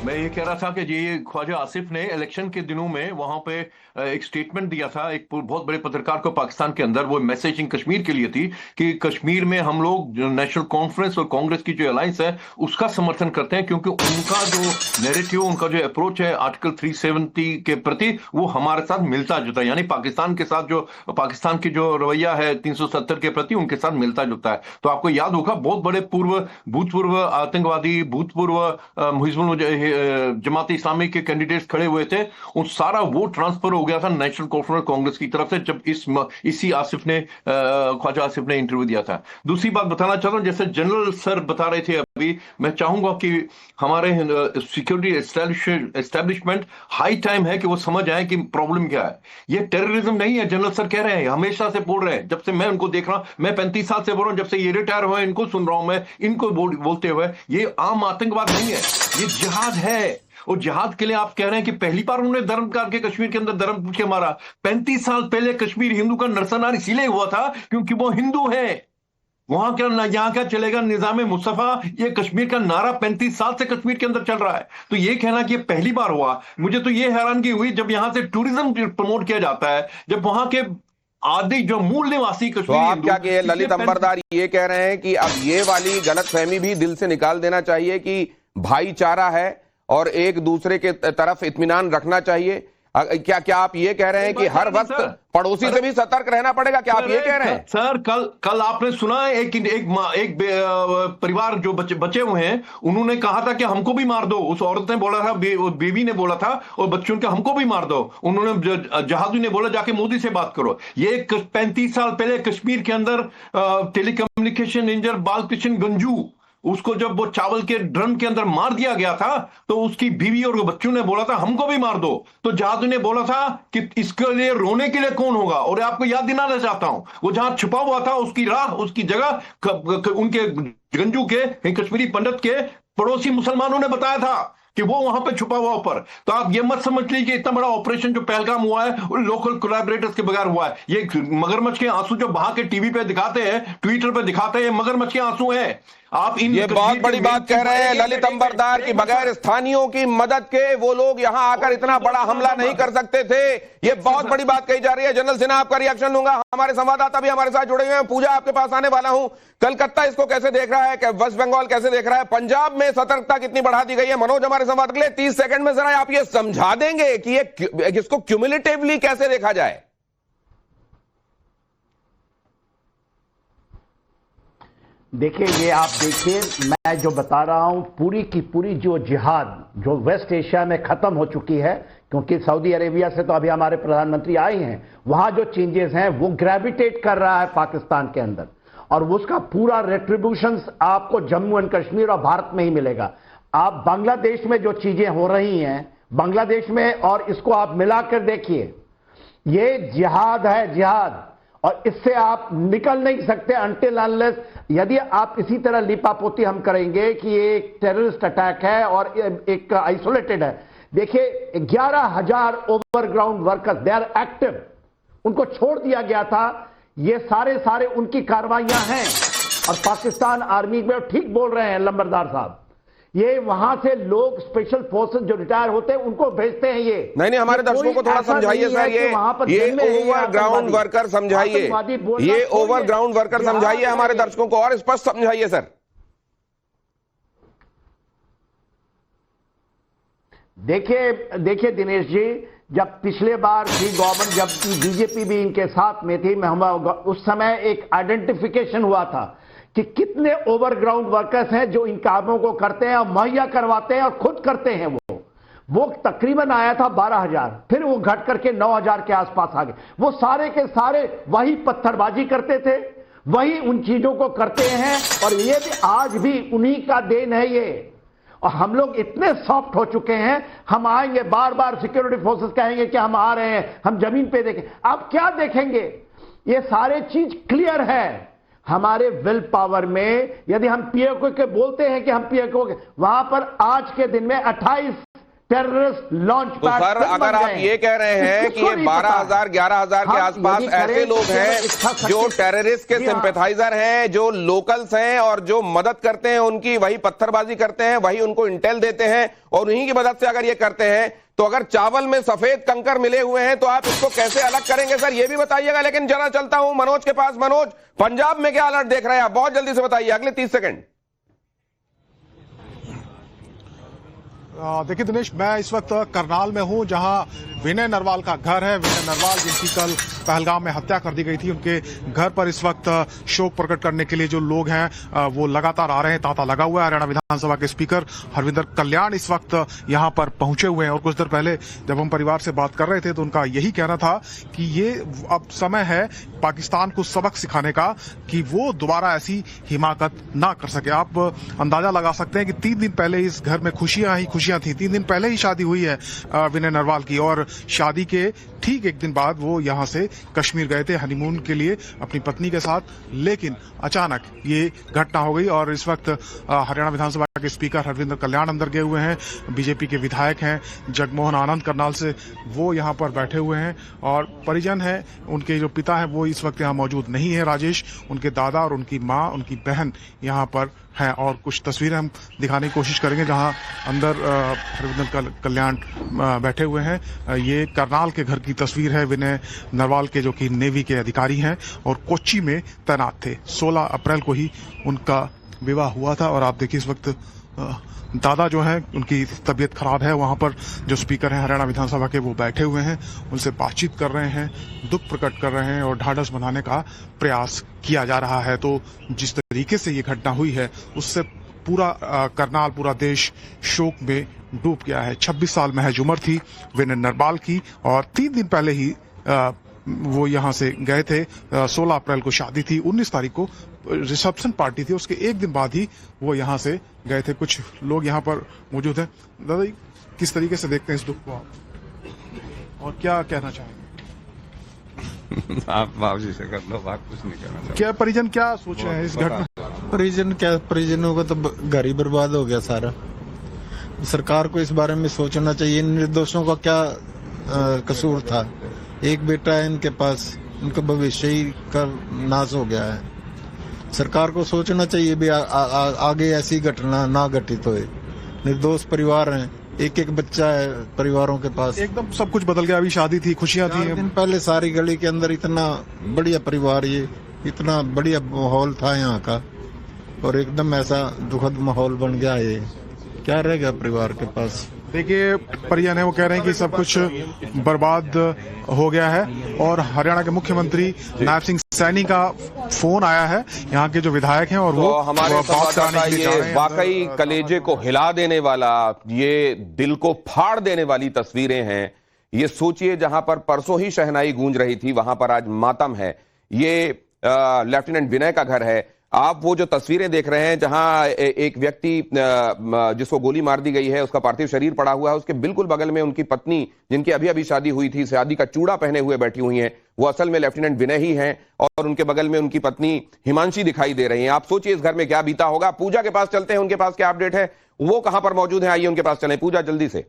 मैं ये कह रहा था कि ये ख्वाजा आसिफ ने इलेक्शन के दिनों में वहां पे एक स्टेटमेंट दिया था एक बहुत बड़े पत्रकार को पाकिस्तान के अंदर। वो मैसेजिंग कश्मीर के लिए थी कि कश्मीर में हम लोग नेशनल कॉन्फ्रेंस और कांग्रेस की जो अलायंस है उसका समर्थन करते हैं, क्योंकि उनका जो नैरेटिव, उनका जो अप्रोच है आर्टिकल 370 के प्रति वो हमारे साथ मिलता जुलता है। यानी पाकिस्तान के साथ जो पाकिस्तान की जो रवैया है 370 के प्रति उनके साथ मिलता जुलता है। तो आपको याद होगा बहुत बड़े भूतपूर्व आतंकवादी, भूतपूर्व हिजबुल जमात इस्लामी के कैंडिडेट्स खड़े हुए थे, उन सारा वोट ट्रांसफर हो गया था नेशनल कॉन्फ्रेंस कांग्रेस की तरफ से जब इसी ख्वाजा आसिफ ने इंटरव्यू दिया था। दूसरी बात बताना चाहता हूं, जैसे जनरल सर बता रहे थे अभी, मैं चाहूंगा कि हमारे सिक्योरिटी एस्टेब्लिशमेंट हाई टाइम है कि वो समझ आए कि प्रॉब्लम क्या है। ये टेररिज्म नहीं है। जनरल सर कह रहे हैं, हमेशा से बोल रहे हैं, जब से मैं उनको देख रहा हूं, मैं 35 साल से बोल रहा हूं, जब से ये रिटायर हुए इनको सुन रहा हूं, मैं इनको बोलते हुए, ये आम आतंकवाद नहीं है, ये जिहाद है। और जिहाद के लिए आप कह रहे हैं कि पहली बार उन्होंने धर्म करके कश्मीर के अंदर धर्म पूछ के मारा। 35 साल पहले कश्मीर हिंदू का नरसंहार इसीलिए हुआ था क्योंकि वो हिंदू है। वहां क्या, यहां क्या चलेगा, निजाम मुस्तफा, ये कश्मीर का नारा 35 साल से कश्मीर के अंदर चल रहा है। तो ये कहना कि ये पहली बार हुआ, मुझे तो ये हैरानगी हुई जब यहां से टूरिज्म प्रमोट किया जाता है, जब वहां के आदि जो मूल निवासी तो आप क्या कहे ललित अंबरदार ये कह रहे हैं कि अब ये वाली गलतफहमी भी दिल से निकाल देना चाहिए कि भाईचारा है और एक दूसरे के तरफ इत्मीनान रखना चाहिए? क्या आप ये कह रहे हैं कि हर वक्त पड़ोसी से भी सतर्क रहना पड़ेगा? क्या आप ये कह रहे हैं? सर, कल आपने सुना है एक परिवार जो बचे हुए हैं, उन्होंने कहा था कि हमको भी मार दो। उस औरत ने बोला था, बीवी ने बोला था, और बच्चों के हमको भी मार दो। उन्होंने जहादी ने बोला जाके मोदी से बात करो। ये 35 साल पहले कश्मीर के अंदर टेलीकम्युनिकेशन इंजीनियर बालकृष्ण गंजू, उसको जब वो चावल के ड्रम के अंदर मार दिया गया था तो उसकी बीवी और बच्चों ने बोला था हमको भी मार दो। तो जहाज ने बोला था कि इसके लिए रोने के लिए कौन होगा। और आपको याद दिलाना चाहता हूं, वो जहां छुपा हुआ था उसकी राह, उसकी जगह उनके गंजू के कश्मीरी पंडित के पड़ोसी मुसलमानों ने बताया था कि वो वहां पे छुपा हुआ ऊपर। तो आप ये मत समझ लीजिए इतना बड़ा ऑपरेशन जो पहलगाम हुआ है वो लोकल कोलैबोरेटर्स के बगैर हुआ है। ये मगरमच्छ के आंसू जो बहा के टीवी पे दिखाते हैं, ट्विटर पे दिखाते हैं, मगरमच्छ के आंसू हैं। आप ये बहुत बड़ी बात कह रहे हैं ललित अंबरदार की बगैर स्थानीयों की मदद के वो लोग यहां आकर इतना बड़ा हमला नहीं कर सकते थे। ये बहुत बड़ी बात कही जा रही है। जनरल सिन्हा, आपका रिएक्शन लूंगा। हमारे संवाददाता भी हमारे साथ जुड़े हुए हैं। पूजा, आपके पास आने वाला हूं। कलकत्ता इसको कैसे देख रहा है, वेस्ट बंगाल कैसे देख रहा है, पंजाब में सतर्कता कितनी बढ़ा दी गई है? मनोज हमारे संवाददाता के लिए 30 सेकंड में जरा आप ये समझा देंगे कि ये इसको क्यूमुलेटिवली कैसे देखा जाए? देखिए, ये आप देखिए, मैं जो बता रहा हूं, पूरी की पूरी जो जिहाद जो वेस्ट एशिया में खत्म हो चुकी है, क्योंकि सऊदी अरेबिया से तो अभी हमारे प्रधानमंत्री आए हैं, वहां जो चेंजेस हैं वो ग्रेविटेट कर रहा है पाकिस्तान के अंदर, और उसका पूरा रेट्रीब्यूशन आपको जम्मू एंड कश्मीर और भारत में ही मिलेगा। आप बांग्लादेश में जो चीजें हो रही हैं बांग्लादेश में, और इसको आप मिलाकर देखिए, ये जिहाद है, जिहाद, और इससे आप निकल नहीं सकते अनटिल अनलेस, यदि आप इसी तरह लिपापोती हम करेंगे कि ये एक टेररिस्ट अटैक है और एक आइसोलेटेड है। देखिए, 11,000 overground workers, they are active, उनको छोड़ दिया गया था। ये सारे उनकी कार्रवाइयां हैं, और पाकिस्तान आर्मी में ठीक बोल रहे हैं लंबरदार साहब, ये वहां से लोग स्पेशल फोर्सेस जो रिटायर होते हैं उनको भेजते हैं। ये नहीं, हमारे दर्शकों को थोड़ा समझाइए सर, ये ओवरग्राउंड वर्कर समझाइए, ये ओवरग्राउंड वर्कर समझाइए हमारे दर्शकों को, और स्पष्ट समझाइए सर। देखिए दिनेश जी, जब पिछले बार थी गवर्नमेंट, जब बीजेपी भी इनके साथ में थी, उस समय एक आइडेंटिफिकेशन हुआ था कि कितने ओवरग्राउंड वर्कर्स हैं जो इन कामों को करते हैं और मुहैया करवाते हैं और खुद करते हैं। वो तकरीबन आया था 12,000, फिर वो घट करके 9,000 के आसपास आ गए। वो सारे के सारे वही पत्थरबाजी करते थे, वही उन चीजों को करते हैं, और ये भी आज भी उन्हीं का देन है ये। और हम लोग इतने सॉफ्ट हो चुके हैं, हम आएंगे, बार बार सिक्योरिटी फोर्सेस कहेंगे कि हम आ रहे हैं, हम जमीन पे देखें। आप क्या देखेंगे? ये सारे चीज क्लियर है हमारे विल पावर में। यदि हम पीएलओ के बोलते हैं कि हम पीएलओ के, वहां पर आज के दिन में 28 टेररिस्ट लॉन्च तो सर अगर आप ये कह रहे हैं कि ये 12,000 11,000 के आसपास ऐसे लोग हैं जो टेररिस्ट के सिंपैथाइजर हैं, जो लोकल्स हैं और जो मदद करते हैं उनकी, वही पत्थरबाजी करते हैं, वही उनको इंटेल देते हैं और उन्हीं की मदद से अगर ये करते हैं, तो अगर चावल में सफेद कंकर मिले हुए हैं तो आप इसको कैसे अलग करेंगे सर, ये भी बताइएगा। लेकिन जरा चलता हूं मनोज के पास। मनोज, पंजाब में क्या अलर्ट देख रहे हैं आप? बहुत जल्दी से बताइए, अगले 30 सेकंड। देखिए दिनेश, मैं इस वक्त करनाल में हूं, जहां विनय नरवाल का घर है। विनय नरवाल जिनकी कल पहलगाम में हत्या कर दी गई थी, उनके घर पर इस वक्त शोक प्रकट करने के लिए जो लोग हैं वो लगातार आ रहे हैं। तांता लगा हुआ है। हरियाणा विधानसभा के स्पीकर हरविंदर कल्याण इस वक्त यहां पर पहुंचे हुए हैं और कुछ देर पहले जब हम परिवार से बात कर रहे थे तो उनका यही कहना था कि ये अब समय है पाकिस्तान को सबक सिखाने का कि वो दोबारा ऐसी हिमाकत ना कर सके। आप अंदाजा लगा सकते हैं कि 3 दिन पहले इस घर में खुशियां थी। 3 दिन पहले ही शादी हुई है विनय नरवाल की और शादी के ठीक 1 दिन बाद वो यहां से कश्मीर गए थे हनीमून के लिए अपनी पत्नी के साथ, लेकिन अचानक ये घटना हो गई और इस वक्त हरियाणा विधानसभा के स्पीकर हरविंदर कल्याण अंदर गए हुए हैं। बीजेपी के विधायक हैं जगमोहन आनंद करनाल से, वो यहां पर बैठे हुए हैं और परिजन हैं, उनके जो पिता हैं वो इस वक्त यहां मौजूद नहीं है राजेश। उनके दादा और उनकी मां, उनकी बहन यहां पर हैं और कुछ तस्वीरें हम दिखाने की कोशिश करेंगे जहां अंदर हरविंदर कल्याण बैठे हुए हैं। ये करनाल के घर की तस्वीर है विनय नरवाल के, जो कि नेवी के अधिकारी हैं और कोच्चि में तैनात थे। 16 अप्रैल को ही उनका विवाह हुआ था और आप देखिए इस वक्त दादा जो हैं उनकी तबीयत खराब है। वहां पर जो स्पीकर हैं हरियाणा विधानसभा के वो बैठे हुए हैं, उनसे बातचीत कर रहे हैं, दुख प्रकट कर रहे हैं और ढाढ़स बंधाने का प्रयास किया जा रहा है। तो जिस तरीके से ये घटना हुई है उससे पूरा करनाल, पूरा देश शोक में डूब गया है। 26 साल महज उम्र थी विनय नरवाल की और 3 दिन पहले ही वो यहां से गए थे। 16 अप्रैल को शादी थी, 19 तारीख को रिसेप्शन पार्टी थी, उसके 1 दिन बाद ही वो यहां से गए थे। कुछ लोग यहां पर मौजूद हैं। दादा जी, किस तरीके से देखते हैं इस दुख को आप और क्या कहना चाहेंगे? आप बाबूजी से कर लो बात, कुछ नहीं कहना चाहता। क्या परिजन क्या सोच रहे हैं इस घटना? परिजनों का तो घर ही बर्बाद हो गया सारा। सरकार को इस बारे में सोचना चाहिए, निर्दोषों का क्या कसूर था। एक बेटा है इनके पास, उनका भविष्य ही का नाश हो गया है। सरकार को सोचना चाहिए भी आगे ऐसी घटना ना घटित होए। निर्दोष परिवार हैं, एक बच्चा है परिवारों के पास। एकदम सब कुछ बदल गया। अभी शादी थी, खुशियां थी। 4 दिन पहले सारी गली के अंदर इतना बढ़िया परिवार, ये इतना बढ़िया माहौल था यहाँ का और एकदम ऐसा दुखद माहौल बन गया। ये क्या रह गया परिवार के पास? देखिए परिजन है वो कह रहे हैं कि सब कुछ बर्बाद हो गया है और हरियाणा के मुख्यमंत्री नायब सिंह सैनी का फोन आया है यहाँ के जो विधायक हैं और वो हमारे संवाददाता, ये वाकई कलेजे को हिला देने वाला, ये दिल को फाड़ देने वाली तस्वीरें हैं। ये सोचिए जहां पर परसों ही शहनाई गूंज रही थी वहां पर आज मातम है। ये लेफ्टिनेंट विनय का घर है। आप वो जो तस्वीरें देख रहे हैं जहां एक व्यक्ति जिसको गोली मार दी गई है उसका पार्थिव शरीर पड़ा हुआ है, उसके बिल्कुल बगल में उनकी पत्नी जिनकी अभी अभी शादी हुई थी, शादी का चूड़ा पहने हुए बैठी हुई हैं, वो असल में लेफ्टिनेंट विनय ही हैं और उनके बगल में उनकी पत्नी हिमांशी दिखाई दे रही हैं। आप सोचिए इस घर में क्या बीता होगा। पूजा के पास चलते हैं, उनके पास क्या अपडेट है, वो कहां पर मौजूद है, आइए उनके पास चलें। पूजा जल्दी से।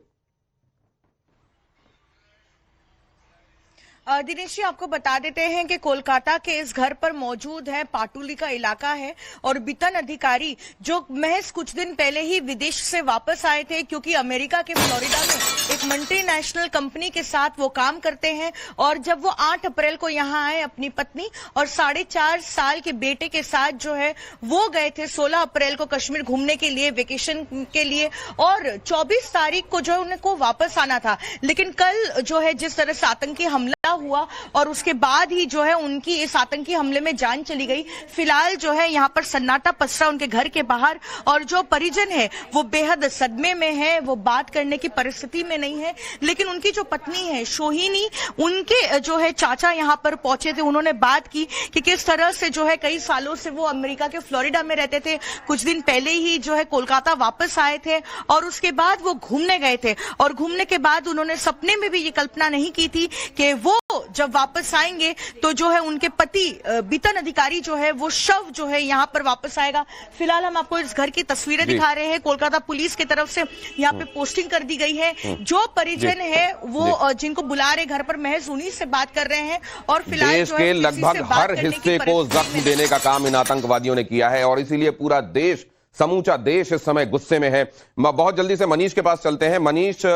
दिनेश जी, आपको बता देते हैं कि कोलकाता के इस घर पर मौजूद है, पाटुली का इलाका है और बितन अधिकारी जो महज कुछ दिन पहले ही विदेश से वापस आए थे, क्योंकि अमेरिका के फ्लोरिडा में एक मल्टीनेशनल कंपनी के साथ वो काम करते हैं और जब वो 8 अप्रैल को यहाँ आए अपनी पत्नी और 4.5 साल के बेटे के साथ जो है वो गए थे 16 अप्रैल को कश्मीर घूमने के लिए, वेकेशन के लिए, और 24 तारीख को जो है उनको वापस आना था। लेकिन कल जो है जिस तरह से आतंकी हमला हुआ और उसके बाद ही जो है उनकी इस आतंकी हमले में जान चली गई। फिलहाल जो है यहाँ पर सन्नाटा पसरा उनके घर के बाहर और जो परिजन है वो बेहद सदमे में है, वो बात करने की परिस्थिति में नहीं है। लेकिन उनकी जो पत्नी है सोहिनी, उनके जो है चाचा यहाँ पर पहुंचे थे, उन्होंने बात की कि किस तरह से जो है कई सालों से वो अमेरिका के फ्लोरिडा में रहते थे, कुछ दिन पहले ही जो है कोलकाता वापस आए थे और उसके बाद वो घूमने गए थे और घूमने के बाद उन्होंने सपने में भी ये कल्पना नहीं की थी कि वो जब वापस आएंगे तो जो है उनके पति बितन अधिकारी जो है वो शव जो है यहाँ पर वापस आएगा। फिलहाल हम आपको इस घर की तस्वीरें दिखा रहे हैं। कोलकाता पुलिस की तरफ से यहाँ पे पोस्टिंग कर दी गई है। जो परिजन है वो जिनको बुला रहे घर पर महज उन्हीं से बात कर रहे हैं और फिलहाल देश के लगभग हर हिस्से को जख्म देने का काम इन आतंकवादियों ने किया है और इसीलिए पूरा देश, समूचा देश इस समय गुस्से में है। बहुत जल्दी से मनीष के पास चलते हैं। मनीष,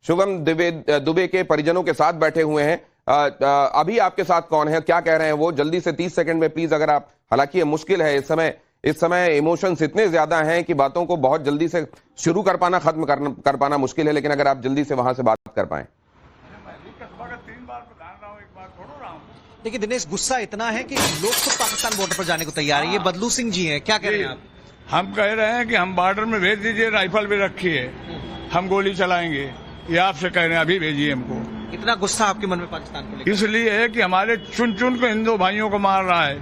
शुभम दुबे के परिजनों के साथ बैठे हुए हैं। अभी आपके साथ कौन है, क्या कह रहे हैं वो? जल्दी से 30 सेकंड में प्लीज, अगर आप, हालांकि ये मुश्किल है इस समय इमोशंस इतने ज्यादा हैं कि बातों को बहुत जल्दी से शुरू कर पाना, खत्म कर पाना मुश्किल है, लेकिन अगर आप जल्दी से वहां से बात कर पाए। देखिए दिनेश, गुस्सा इतना है कि लोग तो पाकिस्तान बॉर्डर पर जाने को तैयार है। ये बदलू सिंह जी हैं, क्या कह रहे हैं आप? हम कह रहे हैं कि हम बॉर्डर में भेज दीजिए, राइफल भी रखिए, हम गोली चलाएंगे। ये आपसे कह रहे हैं, अभी भेजिए हमको। इतना गुस्सा आपके मन में पाकिस्तान को लेकर? इसलिए है कि हमारे चुन चुन को हिंदू भाइयों को मार रहा है।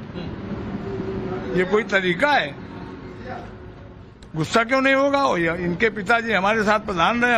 ये कोई तरीका है? गुस्सा क्यों नहीं होगा? इनके पिताजी हमारे साथ प्रधान रहे।